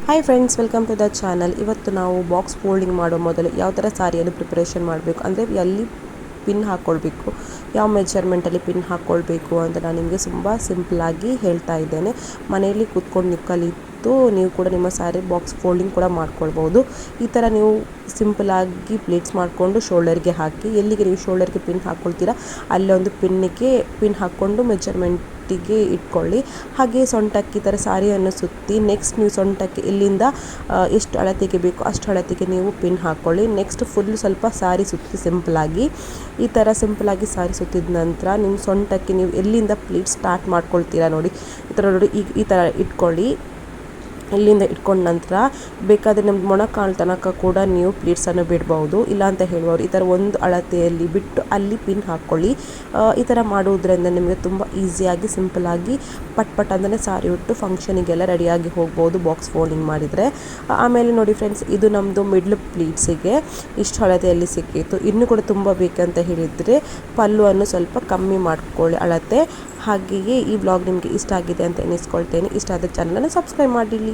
Hi friends, welcome to the channel. ಇವತ್ತು ನಾವು box folding ಮಾಡೋ ಮೊದಲು ಯಾವ ಥರ ಸಾರಿಯನ್ನು ಪ್ರಿಪರೇಷನ್ ಮಾಡಬೇಕು, ಅಂದರೆ ಎಲ್ಲಿ ಪಿನ್ ಹಾಕ್ಕೊಳ್ಬೇಕು, ಯಾವ ಮೆಜರ್ಮೆಂಟಲ್ಲಿ ಪಿನ್ ಹಾಕ್ಕೊಳ್ಬೇಕು ಅಂತ ನಾನು ನಿಮಗೆ ತುಂಬ ಸಿಂಪಲಾಗಿ ಹೇಳ್ತಾ ಇದ್ದೇನೆ. ಮನೆಯಲ್ಲಿ ಕೂತ್ಕೊಂಡು ನೀವು ಕಲಿತು ನೀವು ಕೂಡ ನಿಮ್ಮ ಸ್ಯಾರಿ ಬಾಕ್ಸ್ ಫೋಲ್ಡಿಂಗ್ ಕೂಡ ಮಾಡ್ಕೊಳ್ಬೋದು. ಈ ಥರ ನೀವು ಸಿಂಪಲಾಗಿ ಪ್ಲೇಟ್ಸ್ ಮಾಡಿಕೊಂಡು ಶೋಲ್ಡರ್ಗೆ ಹಾಕಿ, ಎಲ್ಲಿಗೆ ನೀವು ಶೋಲ್ಡರ್ಗೆ ಪಿನ್ ಹಾಕ್ಕೊಳ್ತೀರಾ ಅಲ್ಲೊಂದು ಪಿನ್ ಹಾಕ್ಕೊಂಡು ಮೆಜರ್ಮೆಂಟಿಗೆ ಇಟ್ಕೊಳ್ಳಿ. ಹಾಗೆ ಸೊಂಟಕ್ಕೆ ಈ ಥರ ಸಾರಿಯನ್ನು ಸುತ್ತಿ ನೆಕ್ಸ್ಟ್ ನೀವು ಸೊಂಟಕ್ಕೆ ಇಲ್ಲಿಂದ ಎಷ್ಟು ಅಳತೆಗೆ ಬೇಕು ಅಷ್ಟು ಅಳತೆಗೆ ನೀವು ಪಿನ್ ಹಾಕ್ಕೊಳ್ಳಿ. ನೆಕ್ಸ್ಟ್ ಫುಲ್ ಸ್ವಲ್ಪ ಸಾರಿ ಸುತ್ತಿ ಸಿಂಪಲಾಗಿ ಈ ಥರ ಸಿಂಪಲಾಗಿ ಸಾರಿ ಸುತ್ತಿದ ನಂತರ ನಿಮ್ಮ ಸೊಂಟಕ್ಕೆ ನೀವು ಎಲ್ಲಿಂದ ಪ್ಲೀಟ್ ಸ್ಟಾರ್ಟ್ ಮಾಡ್ಕೊಳ್ತೀರಾ ನೋಡಿ, ಈ ಥರ ನೋಡಿ, ಈ ಥರ ಇಟ್ಕೊಳ್ಳಿ. ಇಲ್ಲಿಂದ ಇಟ್ಕೊಂಡ ನಂತರ ಬೇಕಾದರೆ ನಮ್ಗೆ ಮೊಣಕಾಲು ತನಕ ಕೂಡ ನೀವು ಪ್ಲೀಟ್ಸನ್ನು ಬಿಡ್ಬೋದು, ಇಲ್ಲ ಅಂತ ಹೇಳ್ಬೋದು. ಈ ಥರ ಒಂದು ಅಳತೆಯಲ್ಲಿ ಬಿಟ್ಟು ಅಲ್ಲಿ ಪಿನ್ ಹಾಕ್ಕೊಳ್ಳಿ. ಈ ಥರ ಮಾಡುವುದರಿಂದ ನಿಮಗೆ ತುಂಬ ಈಸಿಯಾಗಿ ಸಿಂಪಲಾಗಿ ಪಟ್ ಅಂದರೆ ಸಾರಿ ಉಟ್ಟು ಫಂಕ್ಷನಿಗೆಲ್ಲ ರೆಡಿಯಾಗಿ ಹೋಗ್ಬೋದು ಬಾಕ್ಸ್ ಫೋಲ್ಡಿಂಗ್ ಮಾಡಿದರೆ. ಆಮೇಲೆ ನೋಡಿ ಫ್ರೆಂಡ್ಸ್, ಇದು ನಮ್ಮದು ಮಿಡ್ಲ್ ಪ್ಲೀಟ್ಸಿಗೆ ಇಷ್ಟು ಅಳತೆಯಲ್ಲಿ ಸಿಕ್ಕಿತ್ತು. ಇನ್ನೂ ಕೂಡ ತುಂಬ ಬೇಕಂತ ಹೇಳಿದರೆ ಪಲ್ಲುವನ್ನು ಸ್ವಲ್ಪ ಕಮ್ಮಿ ಮಾಡ್ಕೊಳ್ಳಿ ಅಳತೆ. ಹಾಗೆಯೇ ಈ ವ್ಲಾಗ್ ನಿಮಗೆ ಇಷ್ಟ ಆಗಿದೆ ಅಂತ ಎನಿಸ್ಕೊಳ್ತೇನೆ. ಇಷ್ಟ ಆದ ಚಾನಲನ್ನು ಸಬ್ಸ್ಕ್ರೈಬ್ ಮಾಡಿರಿ.